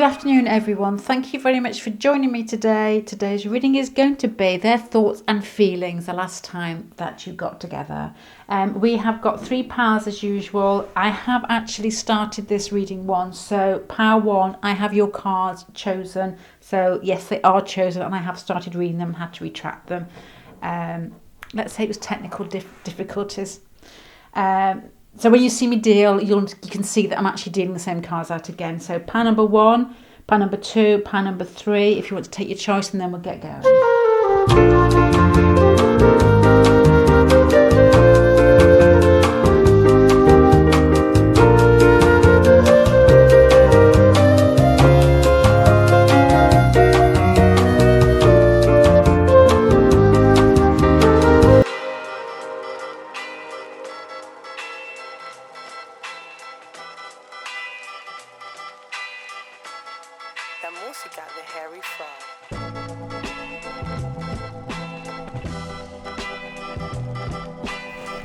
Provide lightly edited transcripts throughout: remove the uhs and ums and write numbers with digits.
Good afternoon, everyone. Thank you very much for joining me today. Today's reading is going to be their thoughts and feelings the last time that you got together. We have got 3 piles as usual. I have actually started this reading once. So pile 1, I have your cards chosen. So yes, they are chosen and I have started reading them, had to retract them. Let's say it was technical difficulties. So when you see me deal, you can see that I'm actually dealing the same cards out again. So pile number 1, pile number 2, pile number 3, if you want to take your choice, and then we'll get going.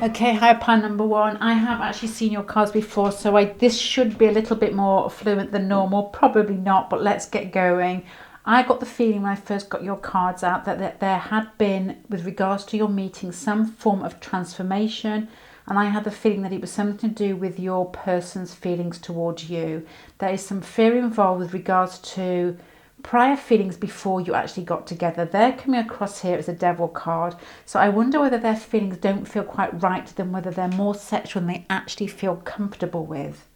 Okay, hi pile number 1. I have actually seen your cards before, so this should be a little bit more fluent than normal. Probably not, but let's get going. I got the feeling when I first got your cards out that there had been, with regards to your meeting, some form of transformation. And I had the feeling that it was something to do with your person's feelings towards you. There is some fear involved with regards to prior feelings before you actually got together. They're coming across here as a devil card. So I wonder whether their feelings don't feel quite right to them, whether they're more sexual than they actually feel comfortable with.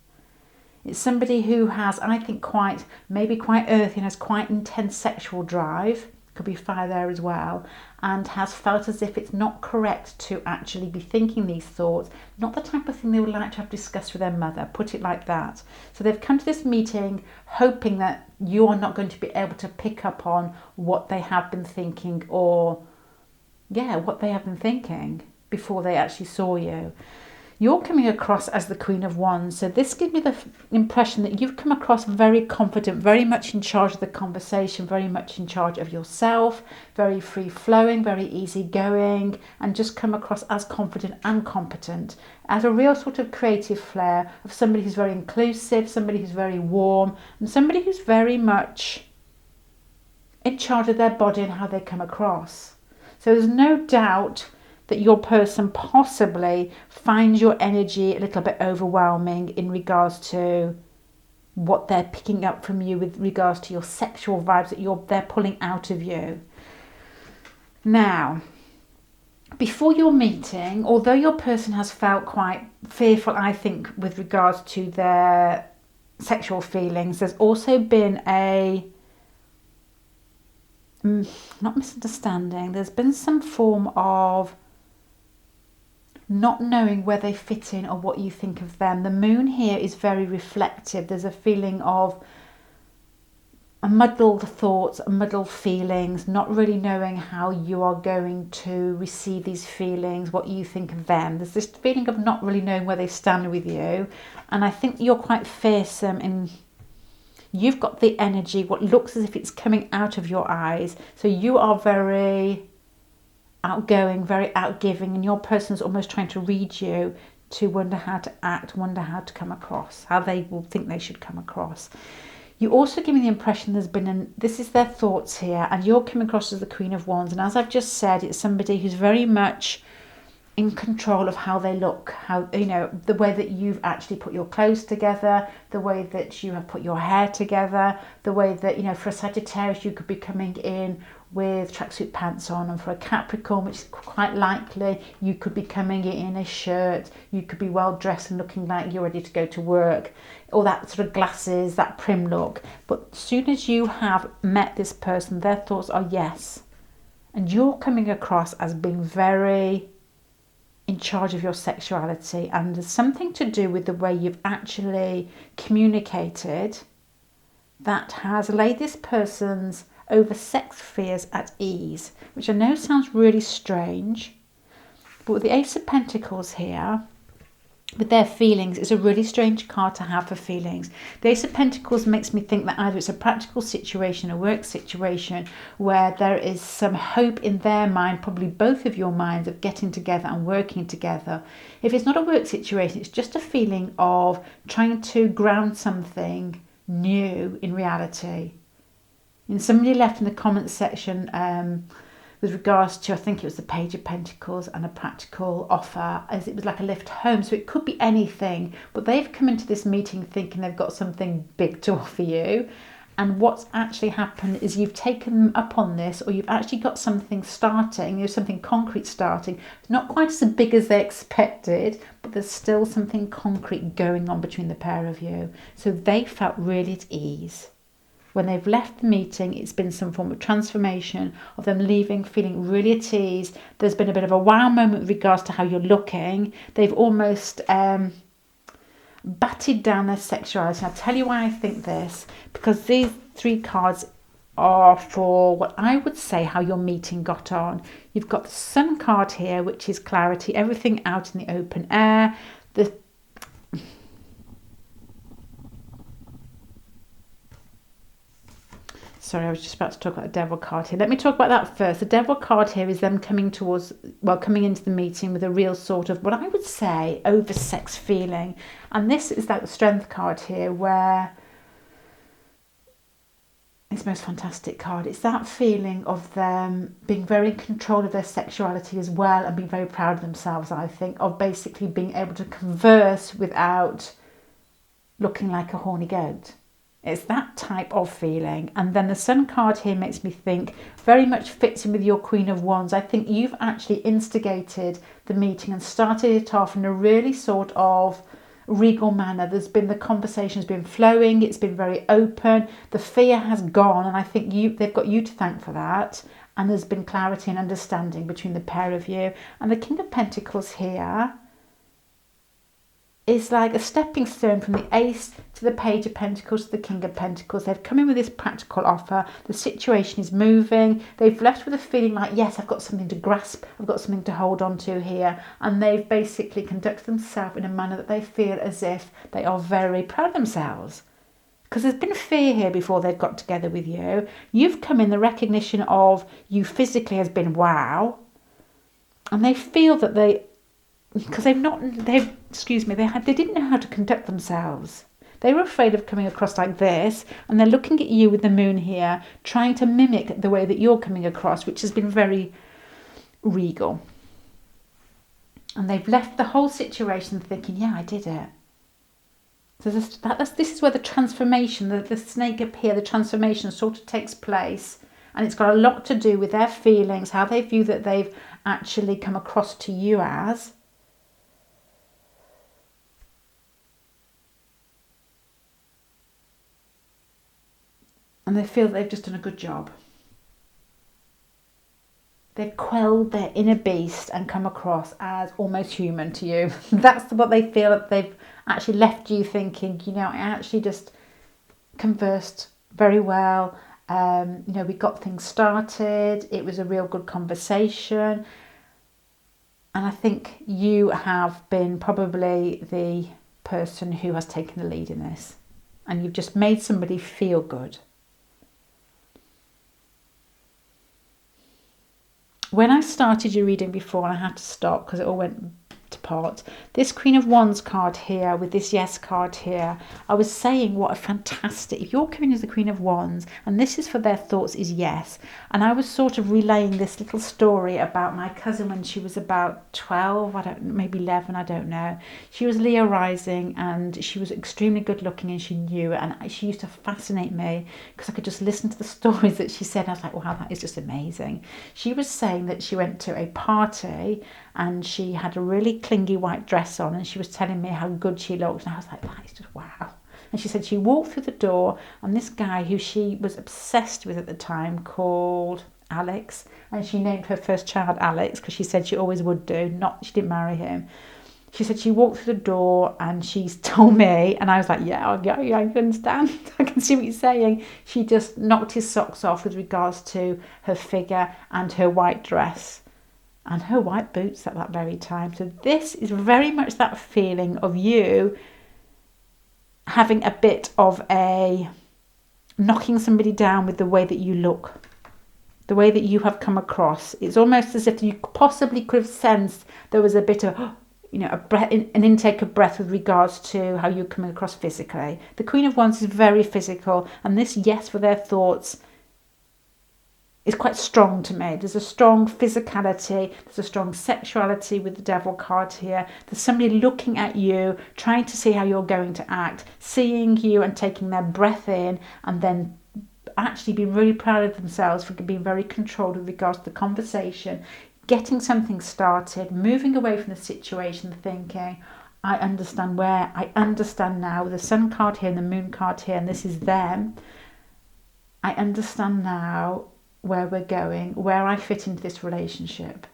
It's somebody who has, I think, maybe quite earthy and has quite intense sexual drive. Could be fire there as well, and has felt as if it's not correct to actually be thinking these thoughts, not the type of thing they would like to have discussed with their mother, put it like that. So they've come to this meeting hoping that you are not going to be able to pick up on what they have been thinking, or what they have been thinking before they actually saw you. You're coming across as the Queen of Wands, so this gives me the impression that you've come across very confident, very much in charge of the conversation, very much in charge of yourself, very free-flowing, very easygoing, and just come across as confident and competent, as a real sort of creative flair of somebody who's very inclusive, somebody who's very warm, and somebody who's very much in charge of their body and how they come across. So there's no doubt that your person possibly finds your energy a little bit overwhelming in regards to what they're picking up from you with regards to your sexual vibes that they're pulling out of you. Now, before your meeting, although your person has felt quite fearful, I think, with regards to their sexual feelings, there's also been not misunderstanding, there's been some form of not knowing where they fit in or what you think of them. The moon here is very reflective. There's a feeling of muddled thoughts, muddled feelings, not really knowing how you are going to receive these feelings, what you think of them. There's this feeling of not really knowing where they stand with you. And I think you're quite fearsome and you've got the energy, what looks as if it's coming out of your eyes. So you are very outgoing, very outgiving, and your person's almost trying to read you to wonder how to act, wonder how to come across, how they will think they should come across. You also give me the impression this is their thoughts here, and you're coming across as the Queen of Wands, and as I've just said, it's somebody who's very much in control of how they look, how, the way that you've actually put your clothes together, the way that you have put your hair together, the way that, for a Sagittarius, you could be coming in with tracksuit pants on, and for a Capricorn, which is quite likely, you could be coming in a shirt, you could be well dressed and looking like you're ready to go to work, all that sort of glasses, that prim look. But as soon as you have met this person, their thoughts are yes, and you're coming across as being very in charge of your sexuality, and there's something to do with the way you've actually communicated that has laid this person's over sex fears at ease, which I know sounds really strange, but with the Ace of Pentacles here, with their feelings, is a really strange card to have for feelings. The Ace of Pentacles makes me think that either it's a practical situation, a work situation, where there is some hope in their mind, probably both of your minds, of getting together and working together. If it's not a work situation, it's just a feeling of trying to ground something new in reality. And somebody left in the comments section with regards to, I think it was the Page of Pentacles and a practical offer, as it was like a lift home. So it could be anything, but they've come into this meeting thinking they've got something big to offer you. And what's actually happened is you've taken them up on this, or you've actually got something starting, there's something concrete starting. It's not quite as big as they expected, but there's still something concrete going on between the pair of you. So they felt really at ease. When they've left the meeting, it's been some form of transformation of them leaving feeling really at ease. There's been a bit of a wow moment with regards to how you're looking. They've almost batted down their sexuality. I'll tell you why I think this, because these 3 cards are for what I would say how your meeting got on. You've got the Sun card here, which is clarity, everything out in the open air. Sorry, I was just about to talk about the Devil card here. Let me talk about that first. The Devil card here is them coming into the meeting with a real sort of, what I would say, oversexed feeling. And this is like the Strength card here, where it's the most fantastic card. It's that feeling of them being very in control of their sexuality as well, and being very proud of themselves, I think, of basically being able to converse without looking like a horny goat. It's that type of feeling. And then the Sun card here makes me think very much fits in with your Queen of Wands. I think you've actually instigated the meeting and started it off in a really sort of regal manner. There's been, the conversation's been flowing, it's been very open, the fear has gone, and I think they've got you to thank for that. And there's been clarity and understanding between the pair of you. And the King of Pentacles here is like a stepping stone from the Ace to the Page of Pentacles to the King of Pentacles. They've come in with this practical offer. The situation is moving. They've left with a feeling like, yes, I've got something to grasp. I've got something to hold on to here. And they've basically conducted themselves in a manner that they feel as if they are very proud of themselves. Because there's been fear here before they've got together with you. You've come in, the recognition of you physically has been wow. And they feel that because they didn't know how to conduct themselves. They were afraid of coming across like this, and they're looking at you with the moon here, trying to mimic the way that you're coming across, which has been very regal. And they've left the whole situation thinking, yeah, I did it. So this is where the transformation, the snake up here, the transformation sort of takes place. And it's got a lot to do with their feelings, how they view that they've actually come across to you as. And they feel that they've just done a good job. They've quelled their inner beast and come across as almost human to you. That's what they feel, that they've actually left you thinking, I actually just conversed very well. We got things started. It was a real good conversation. And I think you have been probably the person who has taken the lead in this. And you've just made somebody feel good. When I started your reading before, and I had to stop because it all went to pot, this Queen of Wands card here with this Yes card here, I was saying what a fantastic, if you're coming as the Queen of Wands, and this is for their thoughts is yes. And I was sort of relaying this little story about my cousin when she was about 12, maybe 11, I don't know. She was Leo rising, and she was extremely good looking, and she knew it, and she used to fascinate me because I could just listen to the stories that she said. I was like, wow, that is just amazing. She was saying that she went to a party and she had a really clingy white dress on, and she was telling me how good she looked, and I was like, that is just wow. And she said she walked through the door, and this guy who she was obsessed with at the time, called Alex, and she named her first child Alex because she said she always would do, she didn't marry him. She said she walked through the door and she told me, and I was like, yeah, I understand. I can see what you're saying. She just knocked his socks off with regards to her figure and her white dress and her white boots at that very time. So this is very much that feeling of you having a bit of a knocking somebody down with the way that you look, the way that you have come across. It's almost as if you possibly could have sensed there was a bit of, an intake of breath with regards to how you're coming across physically. The Queen of Wands is very physical, and this yes for their thoughts is quite strong to me. There's a strong physicality, there's a strong sexuality with the Devil card here. There's somebody looking at you, trying to see how you're going to act, seeing you and taking their breath in, and then actually being really proud of themselves for being very controlled with regards to the conversation, getting something started, moving away from the situation, thinking, I understand now, with the Sun card here and the Moon card here, and this is them. I understand now where we're going, where I fit into this relationship.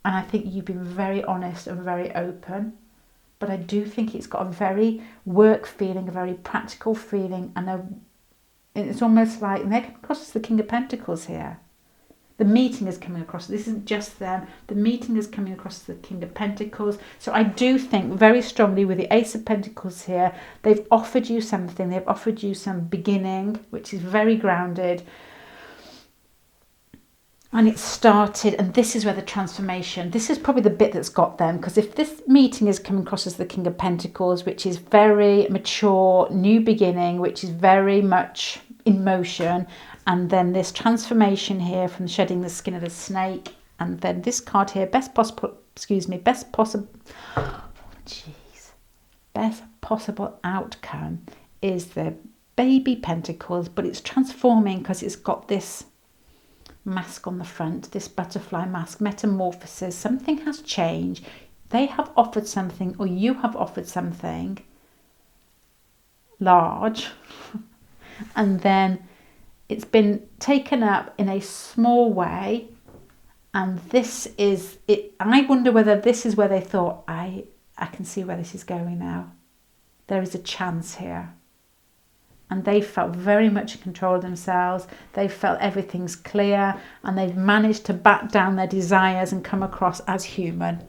And I think you've been very honest and very open. But I do think it's got a very work feeling, a very practical feeling, and it's almost like they're coming across as the King of Pentacles here. The meeting is coming across. This isn't just them. The meeting is coming across the King of Pentacles. So I do think very strongly with the Ace of Pentacles here, they've offered you something. They've offered you some beginning, which is very grounded. And it started, and this is where the transformation, this is probably the bit that's got them, because if this meeting is coming across as the King of Pentacles, which is very mature, new beginning, which is very much in motion, and then this transformation here from shedding the skin of the snake, and then this card here, best possible outcome is the Baby Pentacles, but it's transforming because it's got this mask on the front, this butterfly mask, metamorphosis. Something has changed. They have offered something, or you have offered something large, and then it's been taken up in a small way, and this is it. I wonder whether this is where they thought, I can see where this is going now. There is a chance here. And they felt very much in control of themselves. They felt everything's clear, and they've managed to back down their desires and come across as human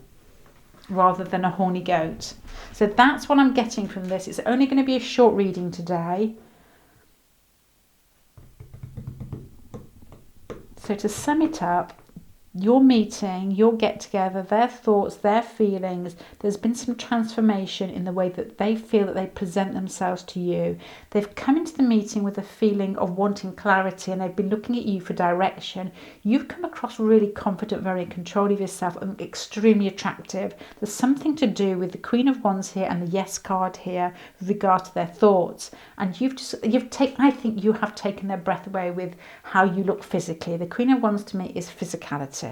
rather than a horny goat. So that's what I'm getting from this. It's only going to be a short reading today. So to sum it up, your meeting, your get together, their thoughts, their feelings, there's been some transformation in the way that they feel that they present themselves to you. They've come into the meeting with a feeling of wanting clarity, and they've been looking at you for direction. You've come across really confident, very in control of yourself, and extremely attractive. There's something to do with the Queen of Wands here and the Yes card here with regard to their thoughts. And I think you have taken their breath away with how you look physically. The Queen of Wands to me is physicality.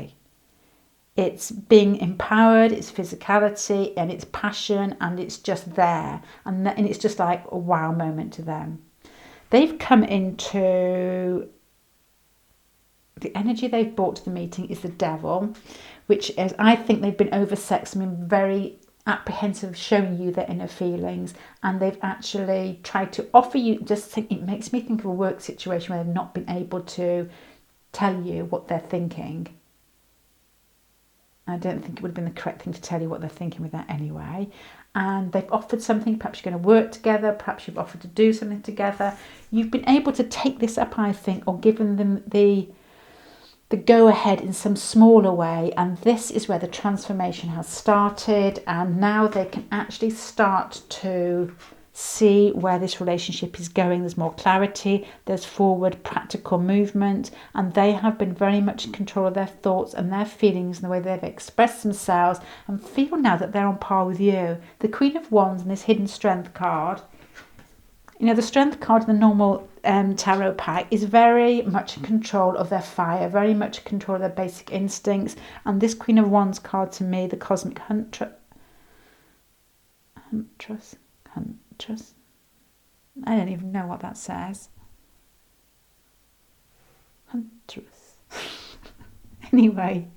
It's being empowered, it's physicality, and it's passion, and it's just there. And it's just like a wow moment to them. They've come into the energy they've brought to the meeting is the Devil, which is, I think they've been oversexed. I mean, very apprehensive of showing you their inner feelings, and they've actually tried to offer you, it makes me think of a work situation where they've not been able to tell you what they're thinking. I don't think it would have been the correct thing to tell you what they're thinking with that anyway. And they've offered something, perhaps you're going to work together, perhaps you've offered to do something together. You've been able to take this up, I think, or given them the go ahead in some smaller way, and this is where the transformation has started, and now they can actually start to see where this relationship is going. There's more clarity, there's forward practical movement, and they have been very much in control of their thoughts and their feelings and the way they've expressed themselves, and feel now that they're on par with you. The Queen of Wands and this hidden strength card, the strength card in the normal tarot pack is very much in control of their fire, very much in control of their basic instincts, and this Queen of Wands card to me, the cosmic huntress, I don't even know what that says. Huntress. Anyway,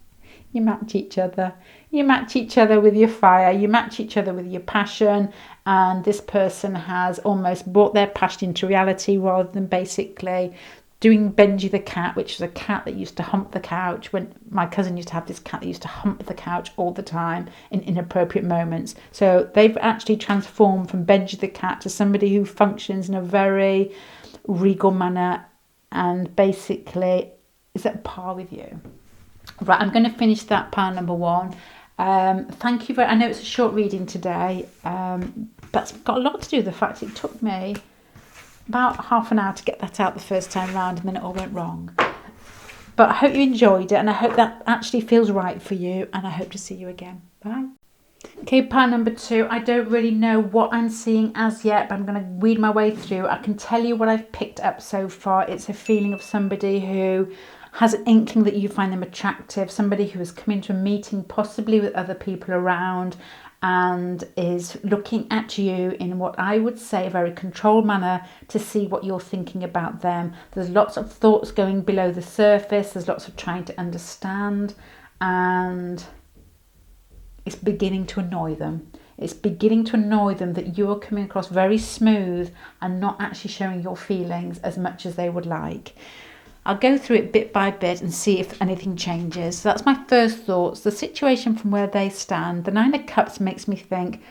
you match each other. You match each other with your fire. You match each other with your passion. And this person has almost brought their passion into reality rather than basically doing Benji the cat, which was a cat that used to hump the couch. When my cousin used to have this cat that used to hump the couch all the time in inappropriate moments. So they've actually transformed from Benji the cat to somebody who functions in a very regal manner and basically is at par with you. Right, I'm going to finish that pile number one. Thank you very, I know it's a short reading today, but it's got a lot to do with the fact it took me about half an hour to get that out the first time round, and then it all went wrong. But I hope you enjoyed it, and I hope that actually feels right for you, and I hope to see you again. Bye. Okay, pile number 2. I don't really know what I'm seeing as yet, but I'm going to weed my way through. I can tell you what I've picked up so far. It's a feeling of somebody who has an inkling that you find them attractive, somebody who has come into a meeting possibly with other people around and is looking at you in what I would say a very controlled manner to see what you're thinking about them. There's lots of thoughts going below the surface. There's lots of trying to understand, and it's beginning to annoy them. It's beginning to annoy them that you're coming across very smooth and not actually showing your feelings as much as they would like. I'll go through it bit by bit and see if anything changes. So that's my first thoughts. The situation from where they stand. The 9 of Cups makes me think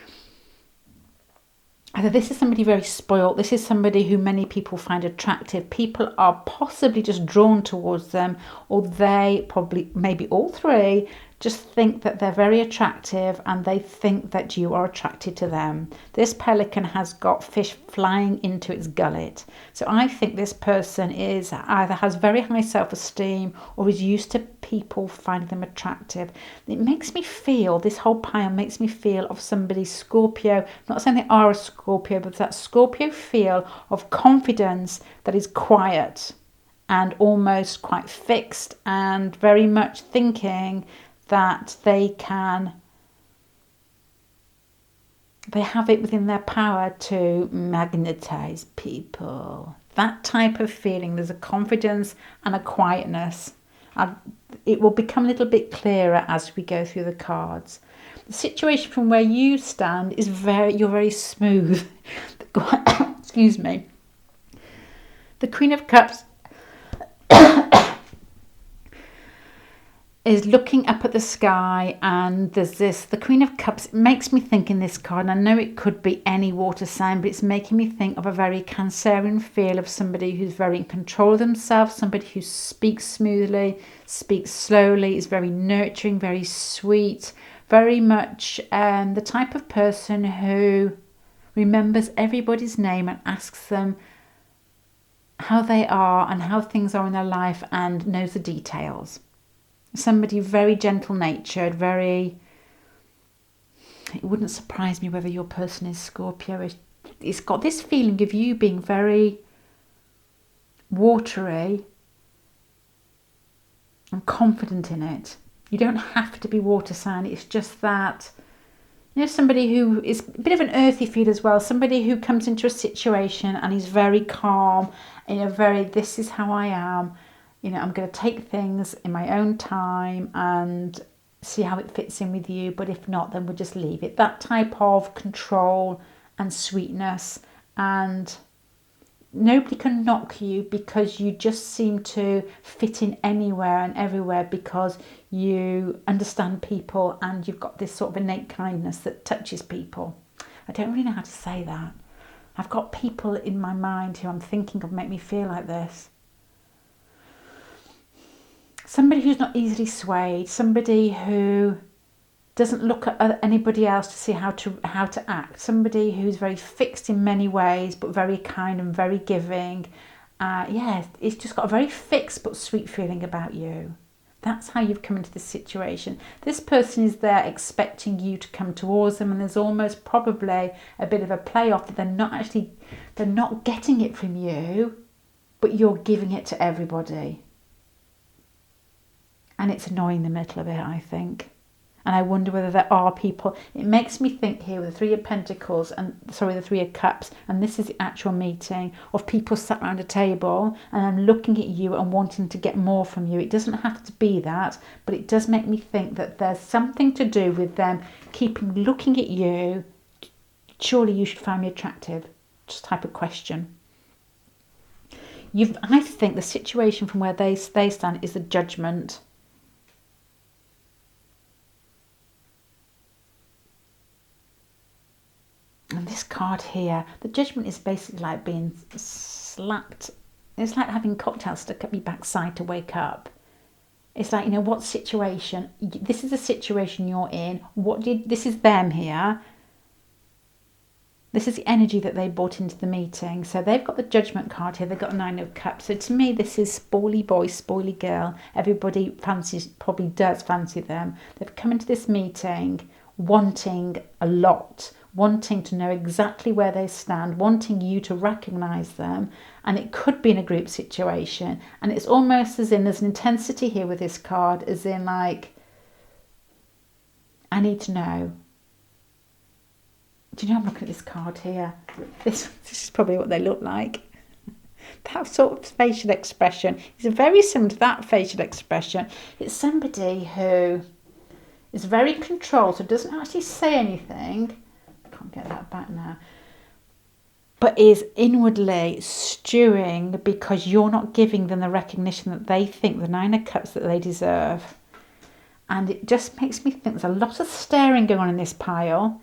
either this is somebody very spoilt, this is somebody who many people find attractive. People are possibly just drawn towards them, or they probably, maybe all three, just think that they're very attractive and they think that you are attracted to them. This pelican has got fish flying into its gullet. So I think this person is either has very high self-esteem or is used to people finding them attractive. It makes me feel, this whole pile makes me feel of somebody Scorpio, not saying they are a Scorpio, but that Scorpio feel of confidence that is quiet and almost quite fixed and very much thinking that they have it within their power to magnetize people. That type of feeling. There's a confidence and a quietness. It will become a little bit clearer as we go through the cards. The situation from where you stand is you're very smooth. Excuse me. The Queen of Cups is looking up at the sky, and there's the Queen of Cups. It makes me think in this card, and I know it could be any water sign, but it's making me think of a very Cancerian feel of somebody who's very in control of themselves, somebody who speaks smoothly, speaks slowly, is very nurturing, very sweet, very much the type of person who remembers everybody's name and asks them how they are and how things are in their life and knows the details. Somebody very gentle-natured, it wouldn't surprise me whether your person is Scorpio. It's got this feeling of you being very watery and confident in it. You don't have to be water sign. It's just that, somebody who is a bit of an earthy feel as well. Somebody who comes into a situation and is very calm, this is how I am. I'm going to take things in my own time and see how it fits in with you. But if not, then we'll just leave it. That type of control and sweetness. And nobody can knock you because you just seem to fit in anywhere and everywhere because you understand people and you've got this sort of innate kindness that touches people. I don't really know how to say that. I've got people in my mind who I'm thinking of make me feel like this. Somebody who's not easily swayed, somebody who doesn't look at anybody else to see how to act, somebody who's very fixed in many ways but very kind and very giving. It's just got a very fixed but sweet feeling about you. That's how you've come into this situation. This person is there expecting you to come towards them, and there's almost probably a bit of a playoff that they're not getting it from you, but you're giving it to everybody. And it's annoying them a little bit, I think. And I wonder whether there are people. It makes me think here with the 3 of Pentacles the 3 of Cups, and this is the actual meeting of people sat around a table and I'm looking at you and wanting to get more from you. It doesn't have to be that, but it does make me think that there's something to do with them keeping looking at you. Surely you should find me attractive. Just type of question. I think the situation from where they stand is the Judgment. And this card here, the Judgment is basically like being slapped. It's like having cocktails stuck up your backside to wake up. It's like, what situation? This is the situation you're in. This is them here. This is the energy that they brought into the meeting. So they've got the Judgment card here. They've got 9 of Cups. So to me, this is spoily boy, spoily girl. Everybody probably does fancy them. They've come into this meeting wanting a lot, wanting to know exactly where they stand, wanting you to recognise them. And it could be in a group situation. And it's almost as in there's an intensity here with this card, as in like, I need to know. Do you know, I'm looking at this card here. This is probably what they look like. That sort of facial expression is very similar to that facial expression. It's somebody who is very controlled, so doesn't actually say anything. I can't get that back now. But is inwardly stewing because you're not giving them the recognition that they think, the 9 of Cups, that they deserve. And it just makes me think there's a lot of staring going on in this pile.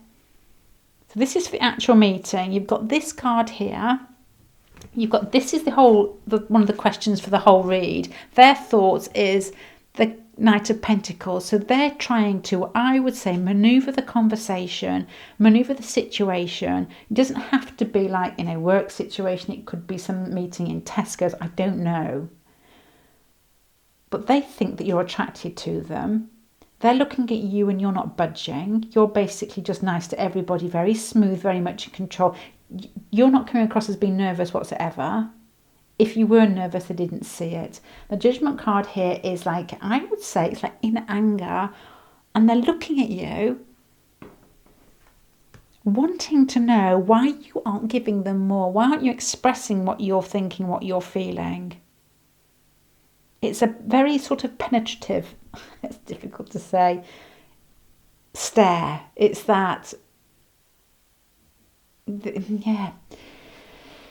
So this is the actual meeting. You've got this card here. You've got, this is one of the questions for the whole read. Their thoughts is the Knight of Pentacles. So they're trying to, I would say, maneuver the conversation, maneuver the situation. It doesn't have to be like in a work situation. It could be some meeting in Tesco's. I don't know. But they think that you're attracted to them. They're looking at you and you're not budging. You're basically just nice to everybody, very smooth, very much in control. You're not coming across as being nervous whatsoever. If you were nervous, they didn't see it. The Judgment card here is like, I would say it's like in anger, and they're looking at you, wanting to know why you aren't giving them more. Why aren't you expressing what you're thinking, what you're feeling? It's a very sort of penetrative, it's difficult to say, stare. It's that, yeah.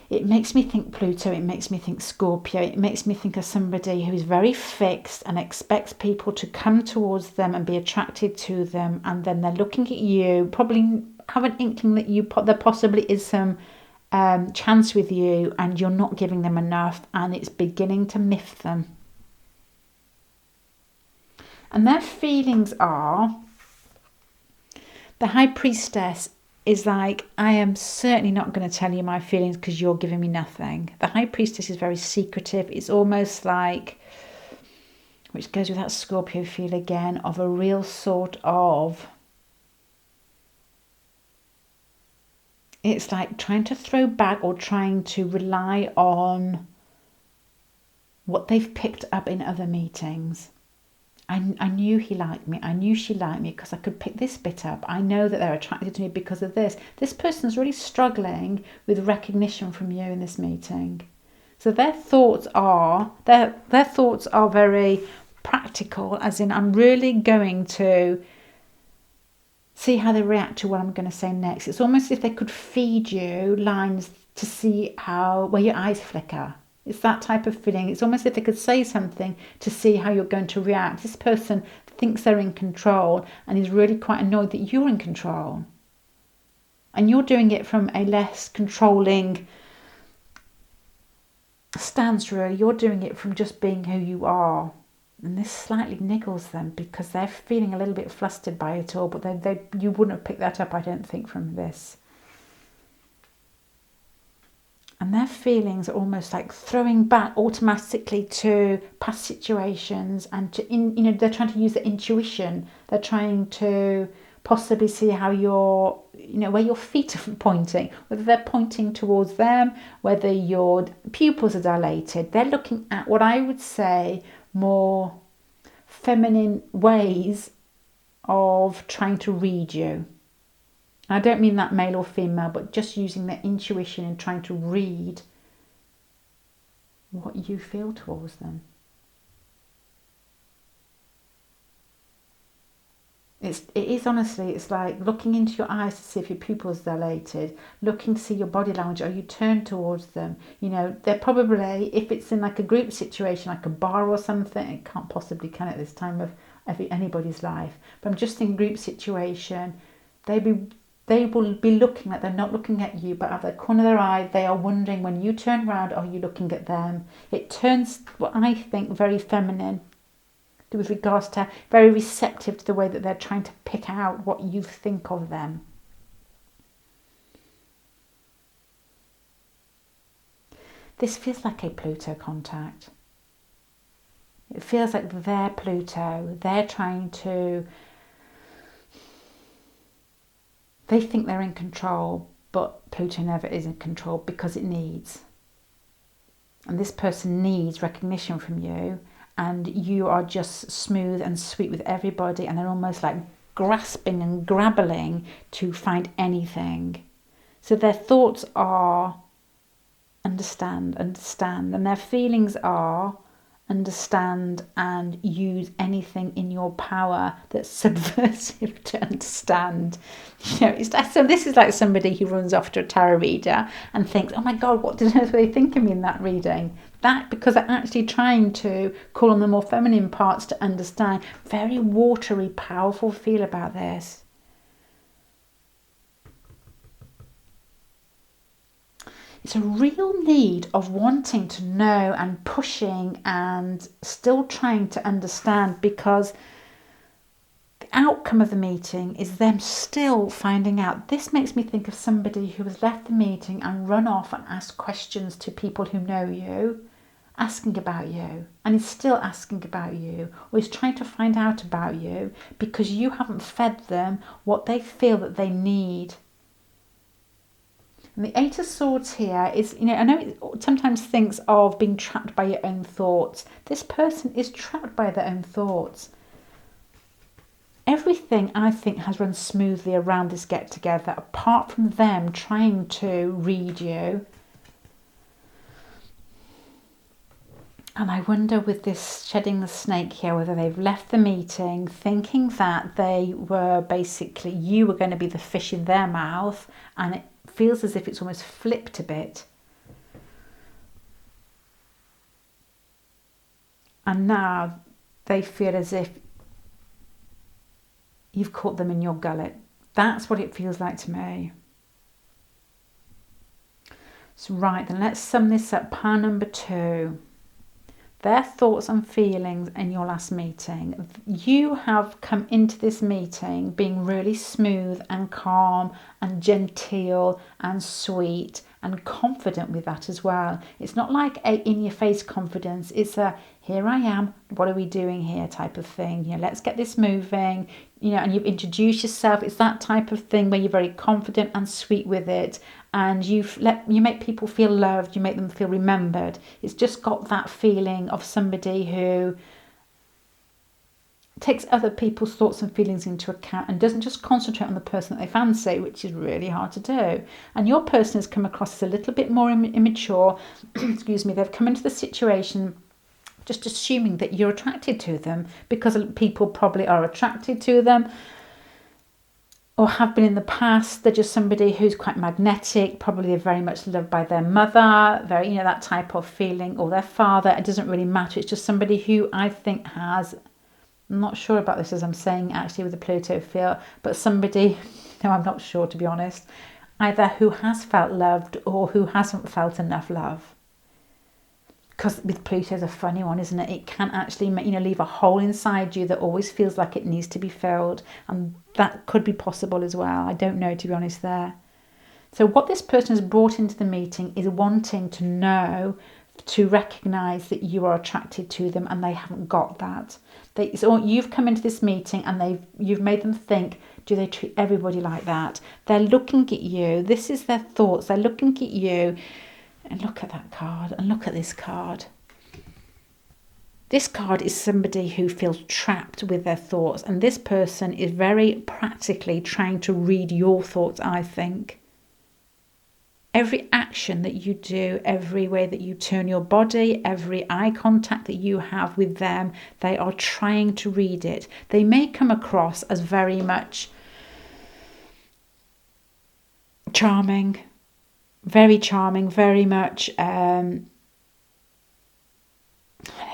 It makes me think Pluto, it makes me think Scorpio, it makes me think of somebody who is very fixed and expects people to come towards them and be attracted to them, and then they're looking at you, probably have an inkling that there possibly is some chance with you, and you're not giving them enough, and it's beginning to miff them. And their feelings are, the High Priestess is like, I am certainly not going to tell you my feelings because you're giving me nothing. The High Priestess is very secretive. It's almost like, which goes with that Scorpio feel again, of a real sort of, it's like trying to throw back or trying to rely on what they've picked up in other meetings. I knew he liked me. I knew she liked me because I could pick this bit up. I know that they're attracted to me because of this. This person's really struggling with recognition from you in this meeting. So their thoughts are very practical, as in, I'm really going to see how they react to what I'm going to say next. It's almost as if they could feed you lines to see where your eyes flicker. It's that type of feeling. It's almost as if they could say something to see how you're going to react. This person thinks they're in control and is really quite annoyed that you're in control. And you're doing it from a less controlling stance, really. You're doing it from just being who you are. And this slightly niggles them because they're feeling a little bit flustered by it all, but you wouldn't have picked that up, I don't think, from this. And their feelings are almost like throwing back automatically to past situations, and they're trying to use their intuition. They're trying to possibly see how where your feet are pointing, whether they're pointing towards them, whether your pupils are dilated. They're looking at what I would say more feminine ways of trying to read you. I don't mean that male or female, but just using their intuition and trying to read what you feel towards them. It is honestly, it's like looking into your eyes to see if your pupils are dilated, looking to see your body language, are you turned towards them? They're probably, if it's in like a group situation, like a bar or something, it can't possibly can at this time of anybody's life. But I'm just thinking group situation, they will be looking like they're not looking at you, but out of the corner of their eye, they are wondering when you turn around, are you looking at them? It turns what I think very feminine. with regards to very receptive to the way that they're trying to pick out what you think of them. This feels like a Pluto contact. It feels like they're Pluto. They're trying to... They think they're in control, but Pluto never is in control because it needs. And this person needs recognition from you, and you are just smooth and sweet with everybody, and they're almost like grasping and grabbling to find anything. So their thoughts are understand, and their feelings are understand and use anything in your power that's subversive to understand. So this is like somebody who runs off to a tarot reader and thinks, oh my God, what did they think of me in that reading? That because they're actually trying to call on the more feminine parts to understand. Very watery, powerful feel about this. It's a real need of wanting to know and pushing and still trying to understand, because the outcome of the meeting is them still finding out. This makes me think of somebody who has left the meeting and run off and asked questions to people who know you, asking about you, and is still asking about you, or is trying to find out about you because you haven't fed them what they feel that they need. And the Eight of Swords here is, I know it sometimes thinks of being trapped by your own thoughts. This person is trapped by their own thoughts. Everything, I think, has run smoothly around this get-together, apart from them trying to read you. And I wonder with this shedding the snake here, whether they've left the meeting thinking that they were basically, you were going to be the fish in their mouth, and it feels as if it's almost flipped a bit. And now they feel as if you've caught them in your gullet. That's what it feels like to me. So right, then let's sum this up. Pile number 2. Their thoughts and feelings in your last meeting. You have come into this meeting being really smooth and calm and genteel and sweet and confident with that as well. It's not like a in-your-face confidence. It's a here I am, what are we doing here type of thing. Let's get this moving. And you've introduced yourself. It's that type of thing where you're very confident and sweet with it, and you make people feel loved. You make them feel remembered. It's just got that feeling of somebody who takes other people's thoughts and feelings into account and doesn't just concentrate on the person that they fancy, which is really hard to do. And your person has come across as a little bit more immature. Excuse me. They've come into the situation just assuming that you're attracted to them, because people probably are attracted to them or have been in the past. They're just somebody who's quite magnetic, probably very much loved by their mother, very, that type of feeling, or their father. It doesn't really matter. It's just somebody who I think has, I'm not sure about this as I'm saying actually with the Pluto feel, but somebody, no, I'm not sure to be honest, either who has felt loved or who hasn't felt enough love. Because with Pluto, it's a funny one, isn't it? It can actually, leave a hole inside you that always feels like it needs to be filled. And that could be possible as well. I don't know, to be honest, there. So what this person has brought into the meeting is wanting to know, to recognise that you are attracted to them, and they haven't got that. You've come into this meeting and you've made them think, do they treat everybody like that? They're looking at you. This is their thoughts. They're looking at you. And look at that card, and look at this card. This card is somebody who feels trapped with their thoughts, and this person is very practically trying to read your thoughts, I think. Every action that you do, every way that you turn your body, every eye contact that you have with them, they are trying to read it. They may come across as very much charming, very much, I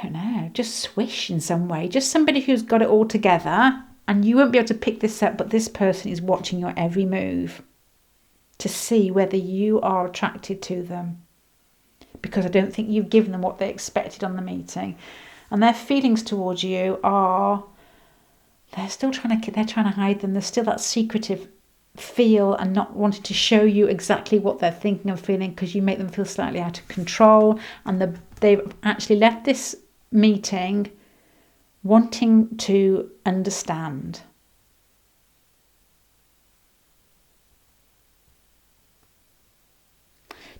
don't know, just swish in some way. Just somebody who's got it all together, and you won't be able to pick this up, but this person is watching your every move to see whether you are attracted to them, because I don't think you've given them what they expected on the meeting. And their feelings towards you are, they're trying to hide them. There's still that secretive feel and not wanting to show you exactly what they're thinking and feeling, because you make them feel slightly out of control. And they've actually left this meeting wanting to understand.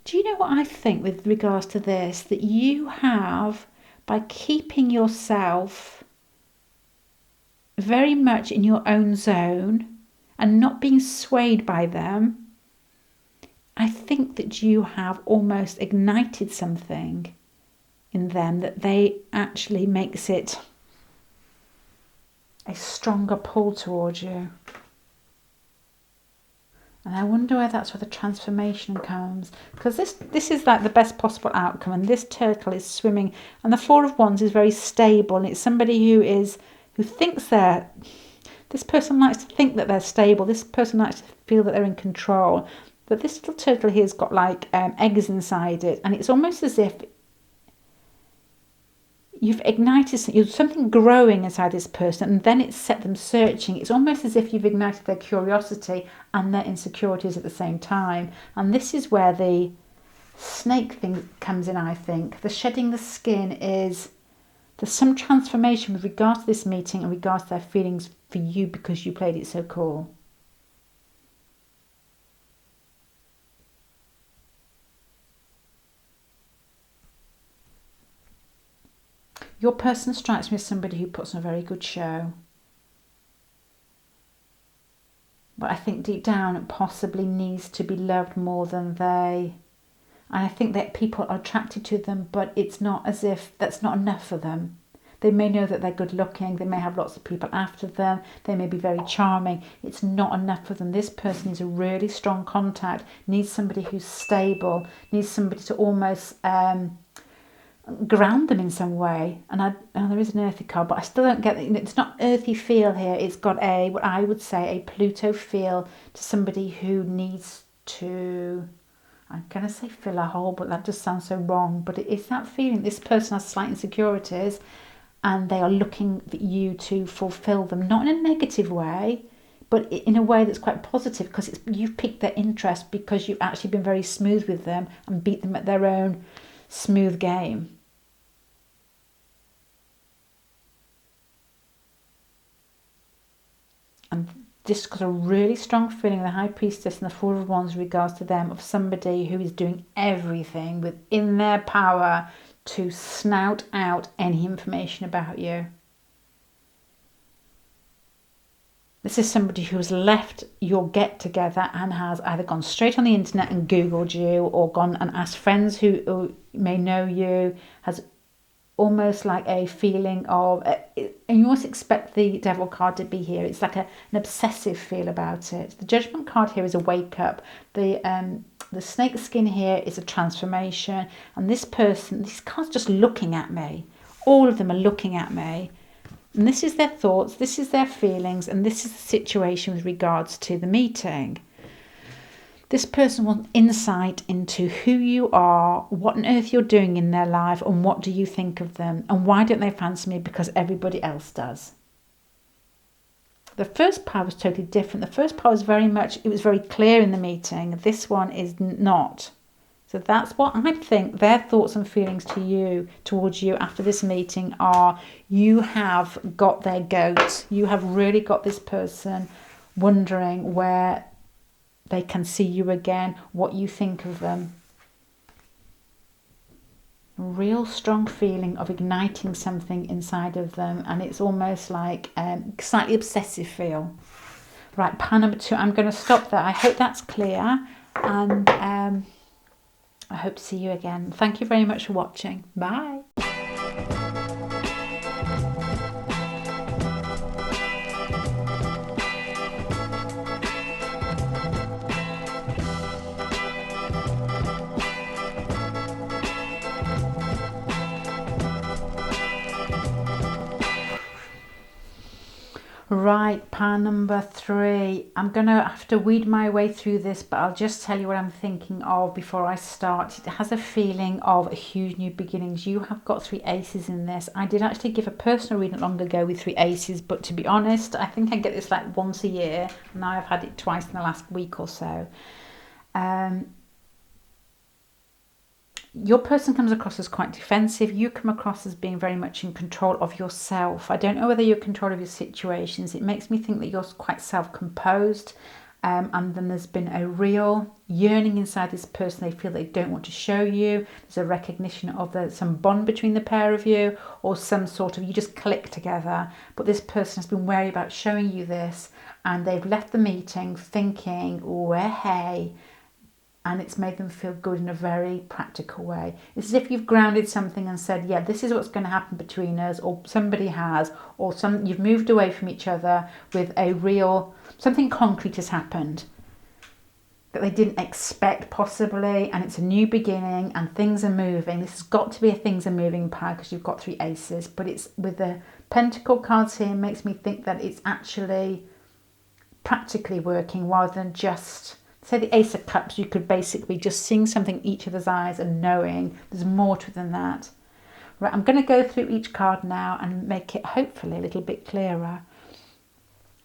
Do you know what I think with regards to this? That you have, by keeping yourself very much in your own zone and not being swayed by them, I think that you have almost ignited something in them that they actually makes it a stronger pull towards you. And I wonder where that's where the transformation comes. Because this is like the best possible outcome. And this turtle is swimming. And the Four of Wands is very stable. And it's somebody who thinks this person likes to think that they're stable. This person likes to feel that they're in control. But this little turtle here's got like eggs inside it. And it's almost as if you've ignited something growing inside this person, and then it's set them searching. It's almost as if you've ignited their curiosity and their insecurities at the same time. And this is where the snake thing comes in, I think. The shedding the skin is, there's some transformation with regards to this meeting and regards to their feelings for you because you played it so cool. Your person strikes me as somebody who puts on a very good show. But I think deep down it possibly needs to be loved more than they. And I think that people are attracted to them, but it's not as if that's not enough for them. They may know that they're good looking. They may have lots of people after them. They may be very charming. It's not enough for them. This person needs a really strong contact, needs somebody who's stable, needs somebody to almost ground them in some way. And there is an earthy card, but I still don't get it. It's not earthy feel here. It's got what I would say a Pluto feel to somebody who needs to, I'm going to say fill a hole, but that just sounds so wrong. But it is that feeling. This person has slight insecurities and they are looking for you to fulfill them, not in a negative way, but in a way that's quite positive, because you've piqued their interest because you've actually been very smooth with them and beat them at their own smooth game. And this got a really strong feeling, the High Priestess and the Four of Wands in regards to them, of somebody who is doing everything within their power to snout out any information about you. This is somebody who has left your get together and has either gone straight on the internet and Googled you, or gone and asked friends who may know you, has almost like a feeling of, and you almost expect the Devil card to be here. It's like an obsessive feel about it. The Judgment card here is a wake up. The snake skin here is a transformation. And this person, these cards just looking at me. All of them are looking at me. And this is their thoughts, this is their feelings, and this is the situation with regards to the meeting. This person wants insight into who you are, what on earth you're doing in their life, and what do you think of them, and why don't they fancy me because everybody else does. The first part was totally different. The first part was it was very clear in the meeting. This one is not. So that's what I think their thoughts and feelings towards you after this meeting are. You have got their goat. You have really got this person wondering where they can see you again, what you think of them. A real strong feeling of igniting something inside of them, and it's almost like slightly obsessive feel. Right, pile number 2. I'm going to stop there. I hope that's clear, and I hope to see you again. Thank you very much for watching. Bye. Right, pile number 3. I'm going to have to weed my way through this, but I'll just tell you what I'm thinking of before I start. It has a feeling of a huge new beginnings. You have got 3 aces in this. I did actually give a personal reading long ago with 3 aces, but to be honest, I think I get this like once a year. Now I've had it twice in the last week or so. Your person comes across as quite defensive. You come across as being very much in control of yourself. I don't know whether you're in control of your situations. It makes me think that you're quite self-composed. And then there's been a real yearning inside this person. They feel they don't want to show you. There's a recognition of some bond between the pair of you, or some sort of, you just click together. But this person has been wary about showing you this, and they've left the meeting thinking, oh, hey, and it's made them feel good in a very practical way. It's as if you've grounded something and said, yeah, this is what's going to happen between us, or somebody has, or you've moved away from each other with a real, something concrete has happened that they didn't expect possibly, and it's a new beginning and things are moving. This has got to be a things are moving pile because you've got 3 aces, but it's with the pentacle cards here, makes me think that it's actually practically working rather than just... Say the Ace of Cups, you could basically just seeing something in each other's eyes and knowing there's more to it than that. Right, I'm going to go through each card now and make it hopefully a little bit clearer.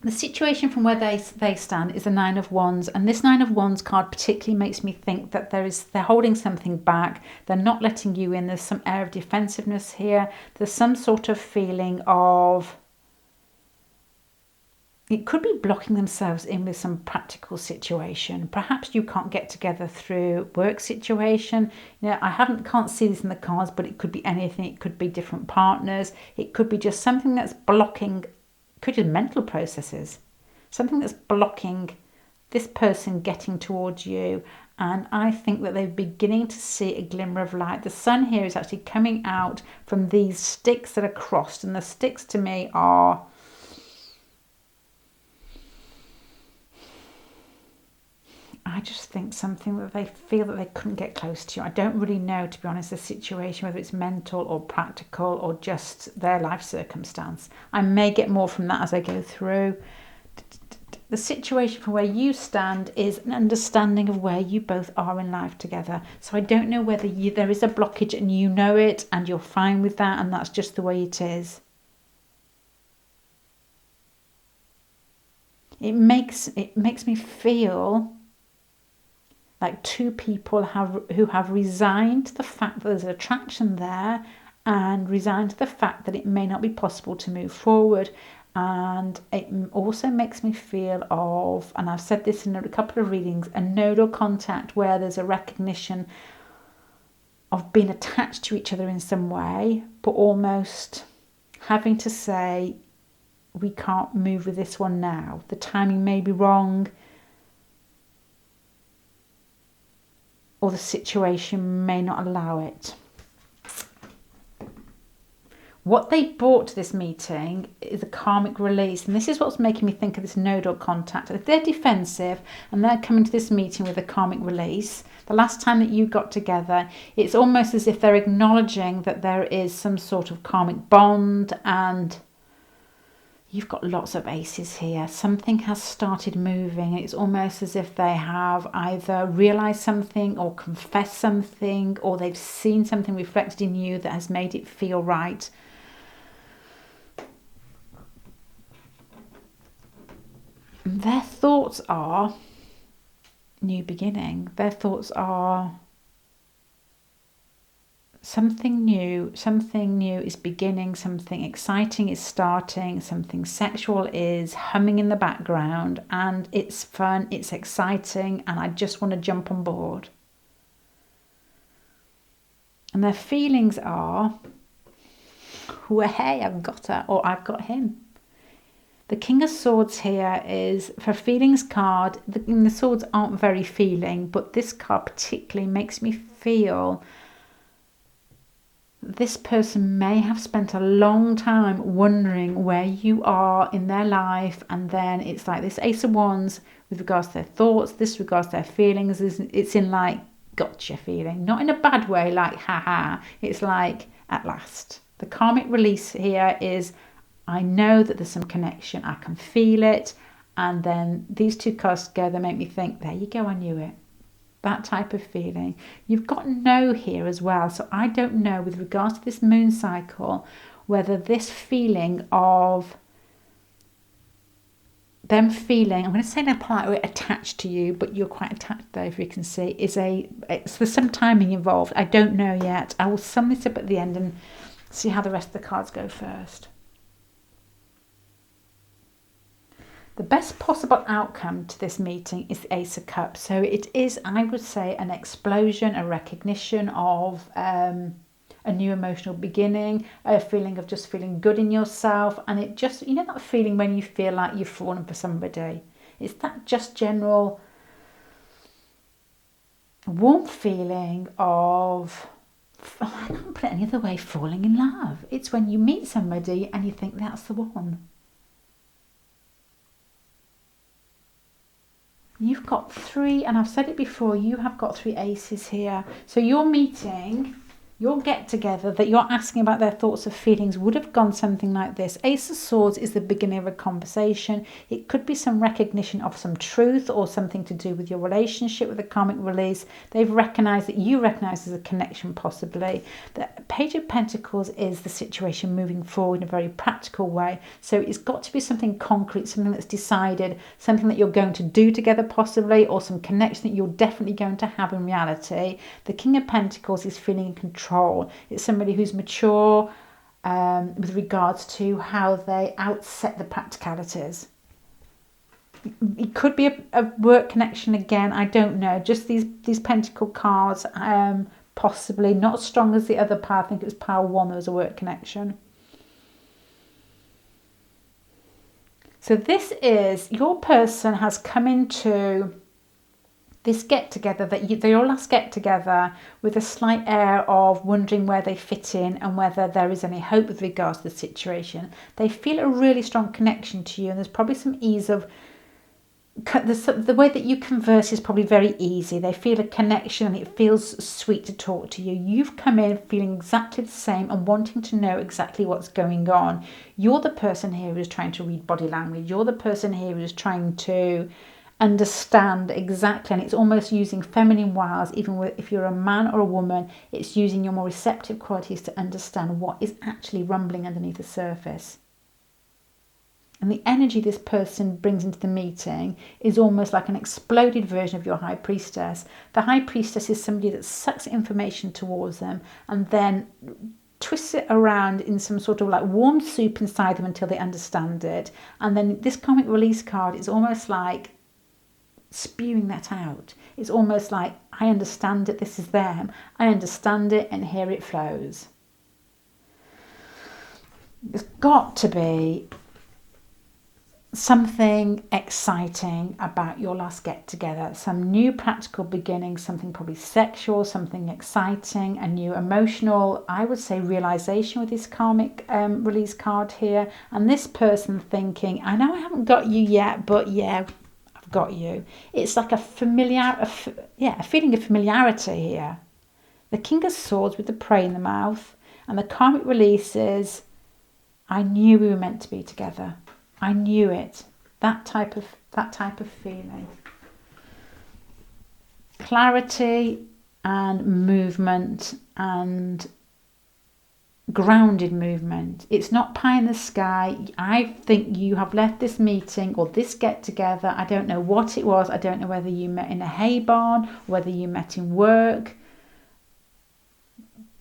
The situation from where they stand is the 9 of Wands, and this 9 of Wands card particularly makes me think that they're holding something back. They're not letting you in. There's some air of defensiveness here. There's some sort of feeling of... It could be blocking themselves in with some practical situation. Perhaps you can't get together through work situation. You know, can't see this in the cards, but it could be anything. It could be different partners. It could be just something that's blocking, could be mental processes. Something that's blocking this person getting towards you. And I think that they're beginning to see a glimmer of light. The sun here is actually coming out from these sticks that are crossed. And the sticks to me are... I just think something that they feel that they couldn't get close to you. I don't really know, to be honest, the situation, whether it's mental or practical or just their life circumstance. I may get more from that as I go through. The situation from where you stand is an understanding of where you both are in life together. So I don't know whether there is a blockage and you know it and you're fine with that and that's just the way it is. It makes me feel... like 2 people who have resigned to the fact that there's attraction there and resigned to the fact that it may not be possible to move forward. And it also makes me feel of, and I've said this in a couple of readings, a nodal contact where there's a recognition of being attached to each other in some way, but almost having to say, we can't move with this one now. The timing may be wrong, or the situation may not allow it. What they brought to this meeting is a karmic release, and this is what's making me think of this nodal contact. If they're defensive and they're coming to this meeting with a karmic release, the last time that you got together, it's almost as if they're acknowledging that there is some sort of karmic bond, and you've got lots of aces here. Something has started moving. It's almost as if they have either realised something or confessed something, or they've seen something reflected in you that has made it feel right. Their thoughts are new beginning. Their thoughts are something new is beginning, something exciting is starting, something sexual is humming in the background, and it's fun, it's exciting, and I just want to jump on board. And their feelings are, well, hey, I've got her, or I've got him. The King of Swords here is, for feelings card, the swords aren't very feeling, but this card particularly makes me feel this person may have spent a long time wondering where you are in their life, and then it's like this Ace of Wands with regards to their thoughts, this regards to their feelings, it's in like gotcha feeling, not in a bad way like haha, it's like at last. The karmic release here is I know that there's some connection. I can feel it. And then these two cards together make me think, there you go, I knew it. That type of feeling. You've got no here as well. So I don't know with regards to this moon cycle, whether this feeling of them feeling, I'm going to say in a polite way, attached to you, but you're quite attached there, if you can see, there's some timing involved. I don't know yet. I will sum this up at the end and see how the rest of the cards go first. The best possible outcome to this meeting is the Ace of Cups. So it is, I would say, an explosion, a recognition of a new emotional beginning, a feeling of just feeling good in yourself. And it just, you know, that feeling when you feel like you've fallen for somebody. It's that just general warm feeling of, I can't put it any other way, falling in love. It's when you meet somebody and you think that's the one. You've got three, and I've said it before, you have got three aces here. So your meeting, your get together that you're asking about their thoughts or feelings would have gone something like this. Ace of Swords is the beginning of a conversation. It could be some recognition of some truth or something to do with your relationship with the karmic release. They've recognized that you recognize there's a connection possibly. The Page of Pentacles is the situation moving forward in a very practical way. So it's got to be something concrete, something that's decided, something that you're going to do together possibly, or some connection that you're definitely going to have in reality. The King of Pentacles is feeling in control. It's somebody who's mature with regards to how they outset the practicalities. It could be a work connection again, I don't know. Just these pentacle cards, possibly not as strong as the other power. I think it was power 1, there was a work connection. So this is, your person has come into this get together, they all last get together with a slight air of wondering where they fit in and whether there is any hope with regards to the situation. They feel a really strong connection to you, and there's probably some ease of the way that you converse is probably very easy. They feel a connection and it feels sweet to talk to you. You've come in feeling exactly the same and wanting to know exactly what's going on. You're the person here who's trying to read body language. You're the person here who's trying to understand exactly, and it's almost using feminine wiles. Even if you're a man or a woman, it's using your more receptive qualities to understand what is actually rumbling underneath the surface. And the energy this person brings into the meeting is almost like an exploded version of your High Priestess. The High Priestess is somebody that sucks information towards them and then twists it around in some sort of like warm soup inside them until they understand it. And then this karmic release card is almost like spewing that out. It's almost like, I understand it, this is them, I understand it, and here it flows. There's got to be something exciting about your last get together, some new practical beginning, something probably sexual, something exciting, a new emotional, I would say, realization with this karmic release card here. And this person thinking, I know I haven't got you yet, but yeah, I've got you. It's like a feeling of familiarity here. The King of Swords with the prey in the mouth, and the karmic release is, I knew we were meant to be together. I knew it. That type of feeling. Clarity and movement and grounded movement. It's not pie in the sky. I think you have left this meeting or this get together. I don't know what it was. I don't know whether you met in a hay barn, whether you met in work.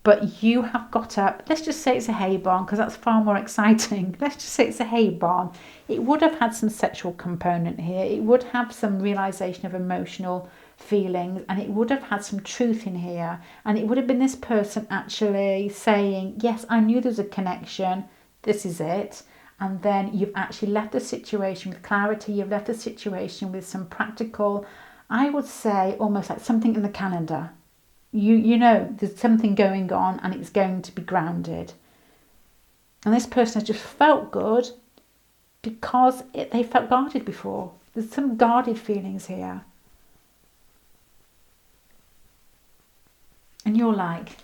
But you have got up, let's just say it's a hay barn because that's far more exciting. Let's just say it's a hay barn. It would have had some sexual component here. It would have some realization of emotional feelings, and it would have had some truth in here. And it would have been this person actually saying, yes, I knew there was a connection. This is it. And then you've actually left the situation with clarity. You've left the situation with some practical, I would say almost like something in the calendar. You know there's something going on and it's going to be grounded. And this person has just felt good because they felt guarded before. There's some guarded feelings here. And you're like,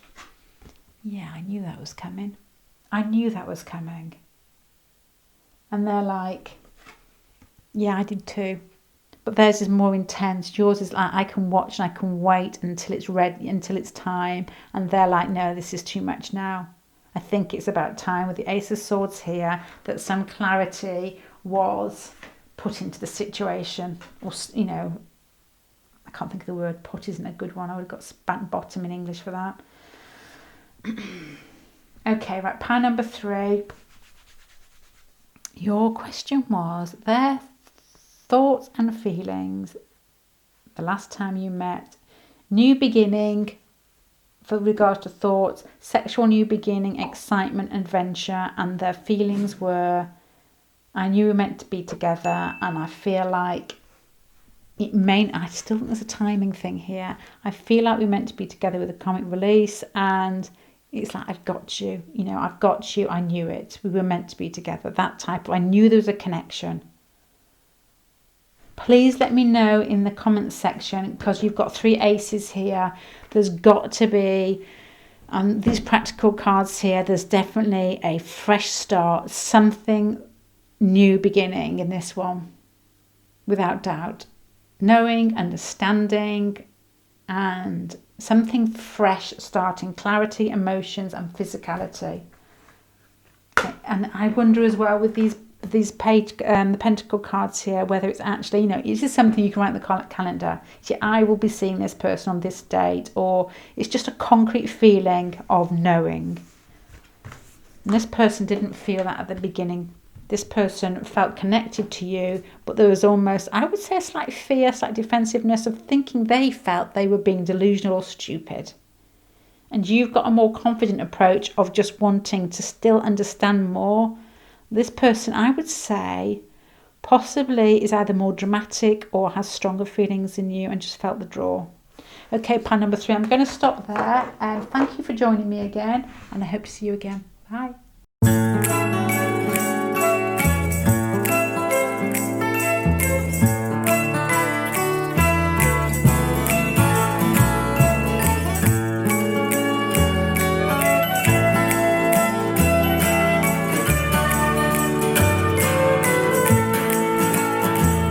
yeah, I knew that was coming. I knew that was coming. And they're like, yeah, I did too. But theirs is more intense. Yours is like, I can watch and I can wait until it's ready, until it's time. And they're like, no, this is too much now. I think it's about time with the Ace of Swords here that some clarity was put into the situation. Or, you know, I can't think of the word. Put isn't a good one. I would have got spank bottom in English for that. Okay, right, pile number 3. Your question was their thoughts and feelings the last time you met. New beginning for regards to thoughts, sexual new beginning, excitement, adventure, and their feelings were, I knew we were meant to be together, and I feel like it may, I still think there's a timing thing here. I feel like we're meant to be together with a comic release, and it's like, I've got you, you know, I've got you, I knew it. We were meant to be together, that type of, I knew there was a connection. Please let me know in the comments section, because you've got 3 aces here. There's got to be, these practical cards here, there's definitely a fresh start, something new beginning in this one, without doubt. Knowing, understanding, and something fresh starting, clarity, emotions, and physicality. Okay. And I wonder as well with these page, the pentacle cards here, whether it's actually, you know, is this something you can write in the calendar? See, I will be seeing this person on this date, or it's just a concrete feeling of knowing. And this person didn't feel that at the beginning. This person felt connected to you, but there was almost, I would say, a slight fear, slight defensiveness of thinking they felt they were being delusional or stupid. And you've got a more confident approach of just wanting to still understand more. This person, I would say, possibly is either more dramatic or has stronger feelings than you and just felt the draw. Okay, pile number 3. I'm going to stop there. And thank you for joining me again. And I hope to see you again. Bye.